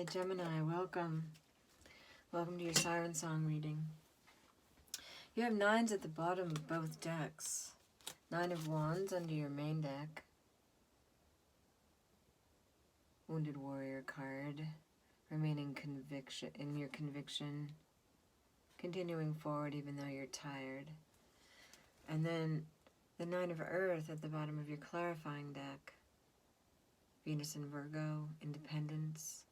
Hi, Gemini, welcome. Welcome to your Siren Song reading. You have 9s at the bottom of both decks. 9 of Wands under your main deck. Wounded Warrior card. Remaining conviction in your conviction. Continuing forward even though you're tired. And then the 9 of Earth at the bottom of your clarifying deck. Venus in Virgo, independence.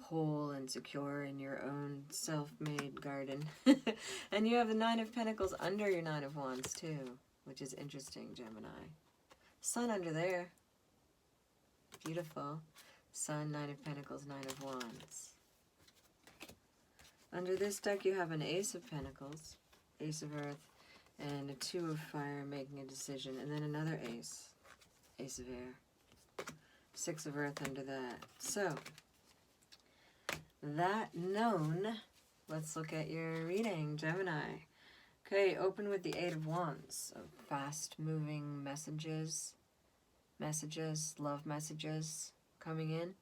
Whole and secure in your own self-made garden. And you have the 9 of Pentacles under your 9 of Wands too, which is interesting, Gemini. Sun under there. Beautiful. Sun, 9 of Pentacles, 9 of Wands. Under this deck you have an Ace of Pentacles, Ace of Earth, and a 2 of Fire making a decision, and then another Ace, Ace of Air. 6 of Earth under that. So, that known, let's look at your reading, Gemini. Okay, open with the 8 of Wands. So fast-moving messages, love messages coming in.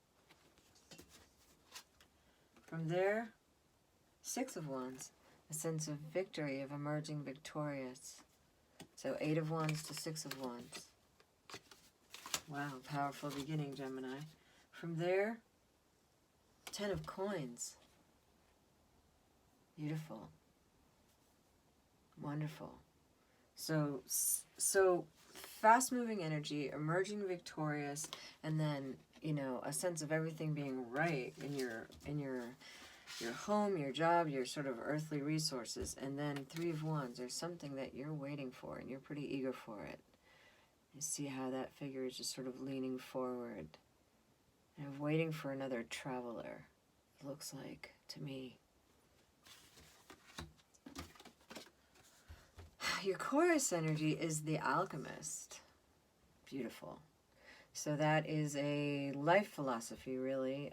From there, 6 of Wands, a sense of victory, of emerging victorious. So 8 of Wands to 6 of Wands. Wow, powerful beginning, Gemini. From there, 10 of Coins. Beautiful. Wonderful. So fast-moving energy, emerging victorious, and then, you know, a sense of everything being right in your home, your job, your sort of earthly resources. And then 3 of Wands, there's something that you're waiting for, and you're pretty eager for it. You see how that figure is just sort of leaning forward. And waiting for another traveler, it looks like, to me. Your chorus energy is the Alchemist. Beautiful. So that is a life philosophy, really.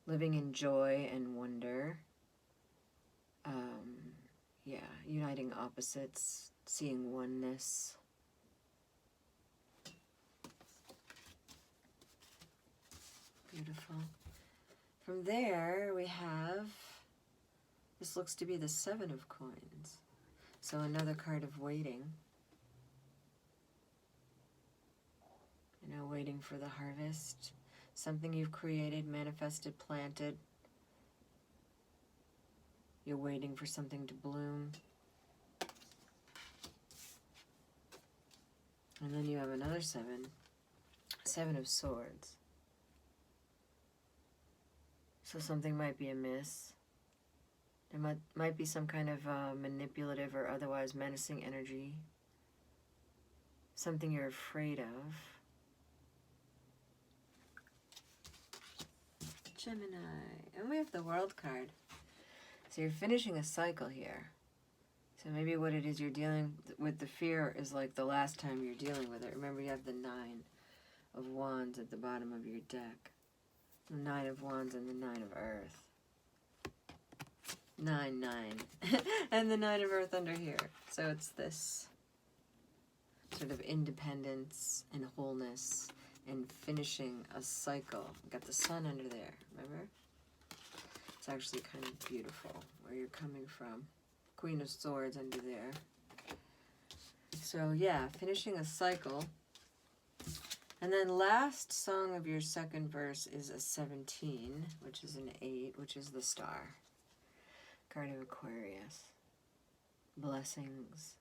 Living in joy and wonder. Yeah, uniting opposites, seeing oneness. Beautiful. From there, we have, this looks to be the 7 of Coins. So another card of waiting. You know, waiting for the harvest. Something you've created, manifested, planted. You're waiting for something to bloom. And then you have another 7. 7 of Swords. So something might be amiss. There might be some kind of manipulative or otherwise menacing energy. Something you're afraid of. Gemini. And we have the World card. So you're finishing a cycle here. So maybe what it is you're dealing with, the fear, is like the last time you're dealing with it. Remember, you have the 9 of Wands at the bottom of your deck. The 9 of Wands and the 9 of Earth. 9, 9. And the 9 of Earth under here. So it's this sort of independence and wholeness and finishing a cycle. Got the Sun under there, remember? It's actually kind of beautiful where you're coming from. Queen of Swords under there. So yeah, finishing a cycle. And then last song of your second verse is a 17, which is an 8, which is the Star. Card of Aquarius. Blessings.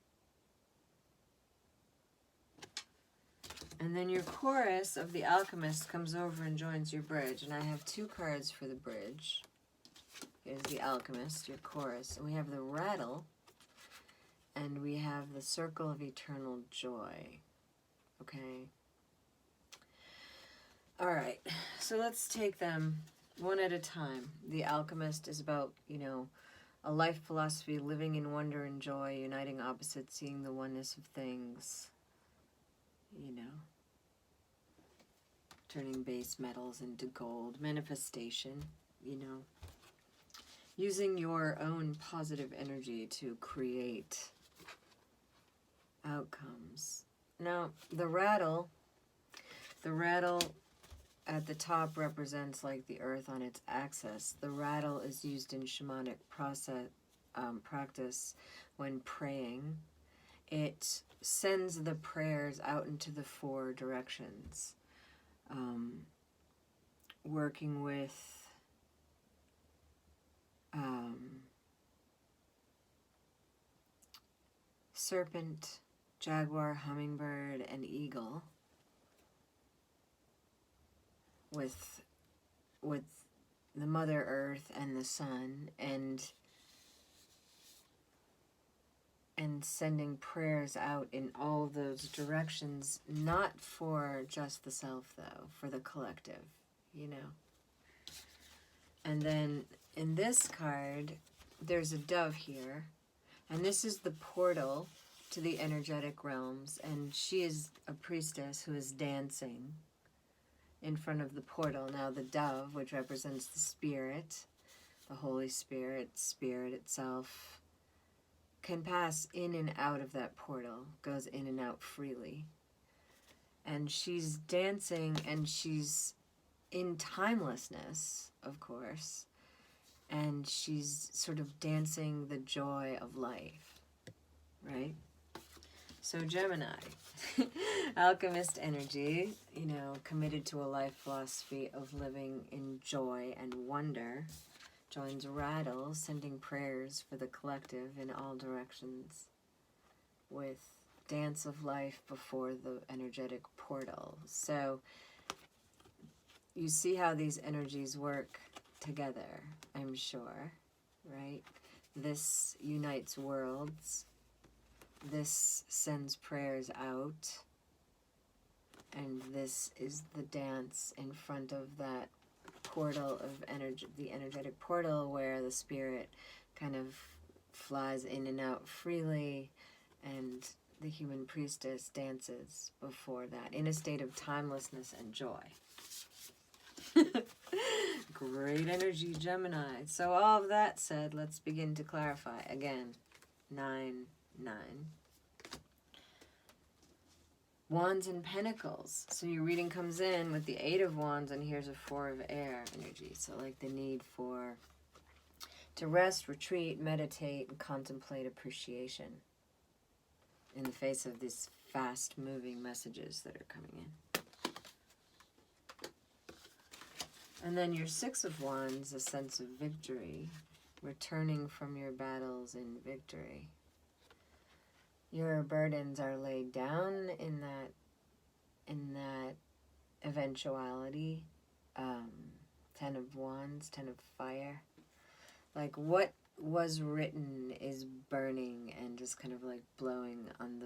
And then your chorus of the Alchemist comes over and joins your bridge. And I have 2 cards for the bridge. Here's the Alchemist, your chorus. And we have the Rattle. And we have the Circle of Eternal Joy. Okay? Alright, so let's take them one at a time. The Alchemist is about, you know, a life philosophy, living in wonder and joy, uniting opposites, seeing the oneness of things, you know, turning base metals into gold, manifestation, you know, using your own positive energy to create outcomes. Now, the rattle at the top represents like the earth on its axis. The rattle is used in shamanic practice when praying. It sends the prayers out into the 4 directions, working with serpent, jaguar, hummingbird, and eagle, with the Mother Earth and the Sun, and sending prayers out in all those directions, not for just the self though, for the collective, you know. And then in this card, there's a dove here, and this is the portal to the energetic realms, and she is a priestess who is dancing in front of the portal. Now the dove, which represents the spirit, the Holy Spirit, spirit itself, can pass in and out of that portal, goes in and out freely. And she's dancing, and she's in timelessness, of course, and she's sort of dancing the joy of life, right? So Gemini, alchemist energy, you know, committed to a life philosophy of living in joy and wonder, joins rattle, sending prayers for the collective in all directions, with dance of life before the energetic portal. So you see how these energies work together, I'm sure, right? This unites worlds. This sends prayers out. And this is the dance in front of that portal of energy, the energetic portal, where the spirit kind of flies in and out freely, and the human priestess dances before that in a state of timelessness and joy. Great energy, Gemini. So all of that said, let's begin to clarify. Again, 9, 9. Wands and Pentacles. So your reading comes in with the 8 of Wands, and here's a 4 of air energy. So like the need to rest, retreat, meditate, and contemplate appreciation in the face of these fast-moving messages that are coming in. And then your 6 of Wands, a sense of victory, returning from your battles in victory. Your burdens are laid down in that eventuality. 10 of Wands, 10 of fire. Like what was written is burning and just kind of like blowing on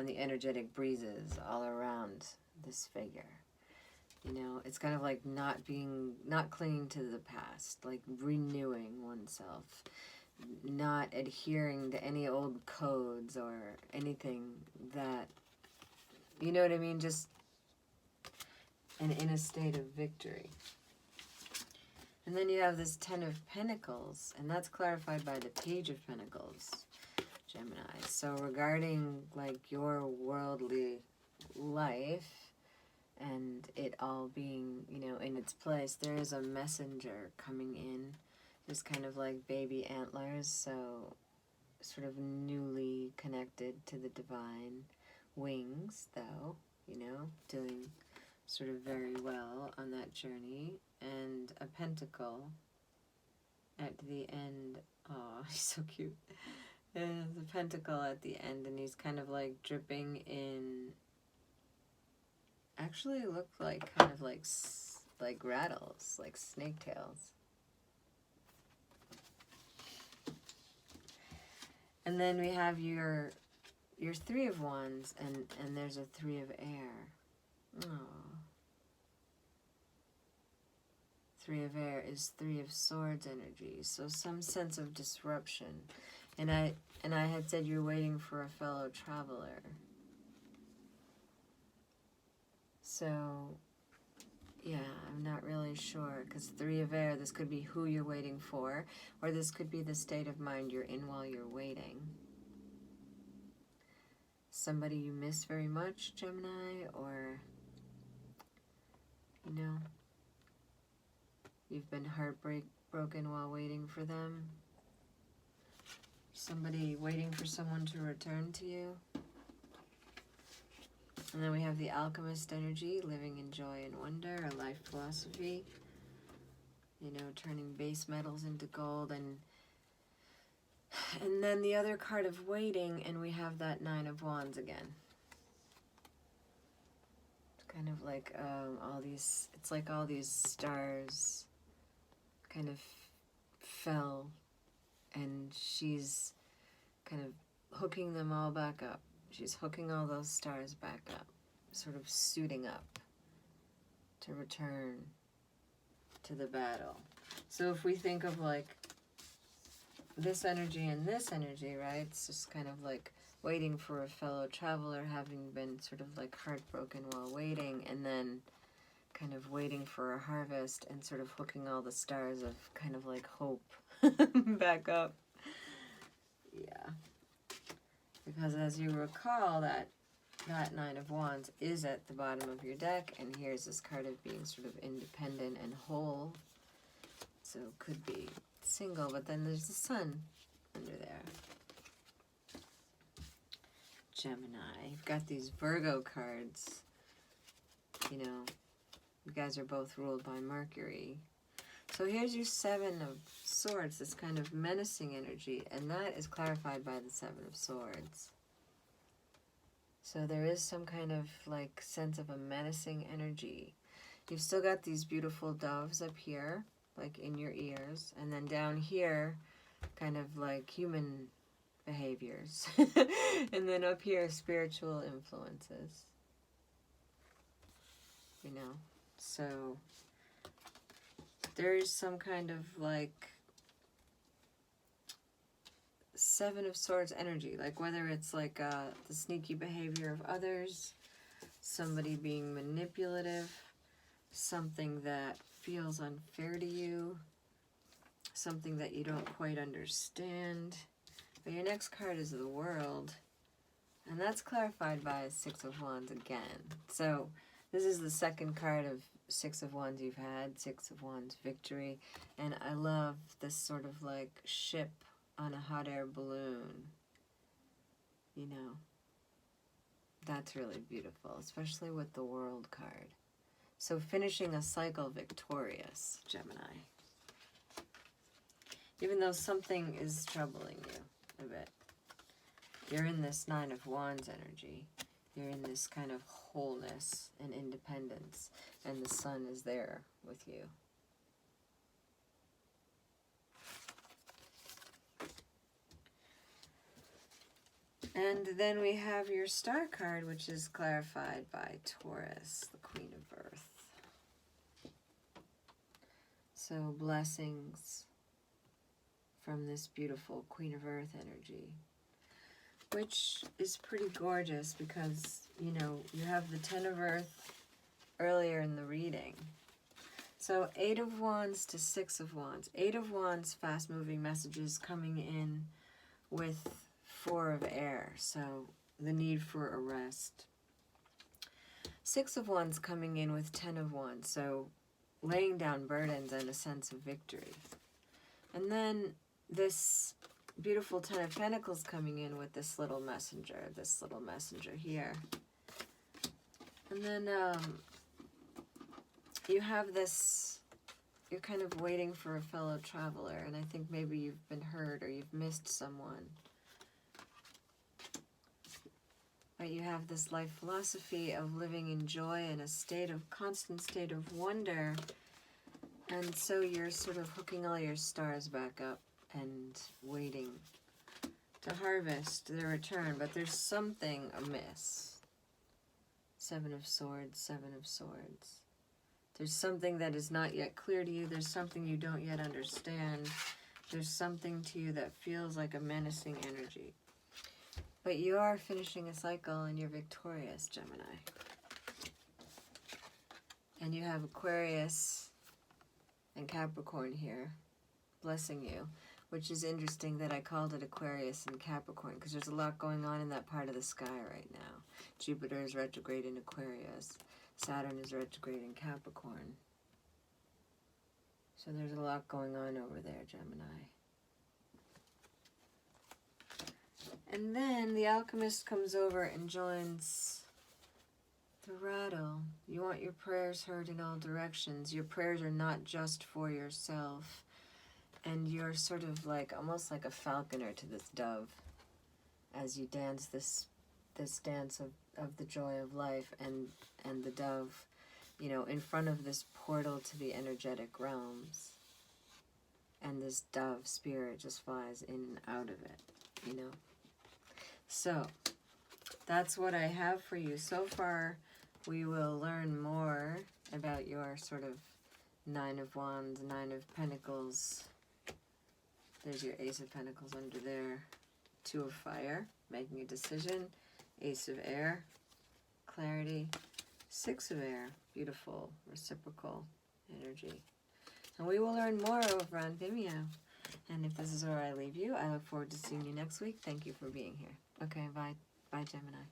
the energetic breezes all around this figure. You know, it's kind of like not clinging to the past, like renewing oneself, not adhering to any old codes or anything that, you know what I mean, just in a state of victory. And then you have this 10 of Pentacles, and that's clarified by the Page of Pentacles, Gemini. So regarding like your worldly life and it all being, you know, in its place, there is a messenger coming in. There's kind of like baby antlers, so sort of newly connected to the divine. Wings, though, you know, doing sort of very well on that journey. And a pentacle at the end. Oh, he's so cute. There's a pentacle at the end, and he's kind of like dripping in. Actually, look like kind of like rattles, like snake tails. And then we have your 3 of Wands, and there's a 3 of air. Oh. 3 of air is 3 of swords energy, so some sense of disruption. And I had said you're waiting for a fellow traveler. So, yeah, I'm not really sure, because 3 of air, this could be who you're waiting for, or this could be the state of mind you're in while you're waiting. Somebody you miss very much, Gemini, or you've been heartbroken while waiting for them. Somebody waiting for someone to return to you. And then we have the alchemist energy, living in joy and wonder, a life philosophy. You know, turning base metals into gold. And then the other card of waiting, and we have that Nine of Wands again. It's kind of like all these, it's like all these stars kind of fell, and she's kind of hooking them all back up. She's hooking all those stars back up, sort of suiting up to return to the battle. So if we think of like this energy and this energy, right? It's just kind of like waiting for a fellow traveler, having been sort of like heartbroken while waiting, and then kind of waiting for a harvest and sort of hooking all the stars of kind of like hope back up. Yeah. Because as you recall, that Nine of Wands is at the bottom of your deck, and here's this card of being sort of independent and whole. So it could be single, but then there's the sun under there. Gemini. You've got these Virgo cards. You know, you guys are both ruled by Mercury. So here's your Seven of Swords, this kind of menacing energy, and that is clarified by the Seven of Swords. So there is some kind of like sense of a menacing energy. You've still got these beautiful doves up here, like in your ears, and then down here, kind of like human behaviors. And then up here, spiritual influences. You know, so there is some kind of like Seven of Swords energy, like whether it's like the sneaky behavior of others, somebody being manipulative, something that feels unfair to you, something that you don't quite understand. But your next card is the World, and that's clarified by a Six of Wands again. So this is the second card of Six of Wands you've had, Six of Wands victory, and I love this sort of like ship on a hot air balloon. You know, that's really beautiful, especially with the World card. So finishing a cycle victorious, Gemini. Even though something is troubling you a bit. You're in this Nine of Wands energy. You're in this kind of wholeness and independence, and the sun is there with you. And then we have your star card, which is clarified by Taurus, the Queen of Earth. So blessings from this beautiful Queen of Earth energy, which is pretty gorgeous because, you know, you have the Ten of Earth earlier in the reading. So 8 of Wands to 6 of Wands. 8 of Wands, fast-moving messages coming in with 4 of Air, so the need for a rest. 6 of Wands coming in with 10 of Wands, so laying down burdens and a sense of victory. And then this beautiful Ten of Pentacles coming in with this little messenger here. And then you have this, you're kind of waiting for a fellow traveler, and I think maybe you've been hurt or you've missed someone. But you have this life philosophy of living in joy in a constant state of wonder. And so you're sort of hooking all your stars back up and waiting to harvest their return. But there's something amiss. 7 of Swords, 7 of Swords. There's something that is not yet clear to you. There's something you don't yet understand. There's something to you that feels like a menacing energy. But you are finishing a cycle and you're victorious, Gemini. And you have Aquarius and Capricorn here blessing you, which is interesting that I called it Aquarius and Capricorn because there's a lot going on in that part of the sky right now. Jupiter is retrograde in Aquarius. Saturn is retrograde in Capricorn. So there's a lot going on over there, Gemini. And then the alchemist comes over and joins the rattle. You want your prayers heard in all directions. Your prayers are not just for yourself. And you're sort of like, almost like a falconer to this dove as you dance this dance of the joy of life, and the dove, you know, in front of this portal to the energetic realms. And this dove spirit just flies in and out of it, you know. So, that's what I have for you. So far, we will learn more about your sort of Nine of Wands, Nine of Pentacles. There's your Ace of Pentacles under there. Two of Fire, making a decision. Ace of Air, clarity. Six of Air, beautiful, reciprocal energy. And we will learn more over on Vimeo. And if this is where I leave you, I look forward to seeing you next week. Thank you for being here. Okay, bye. Bye, Gemini.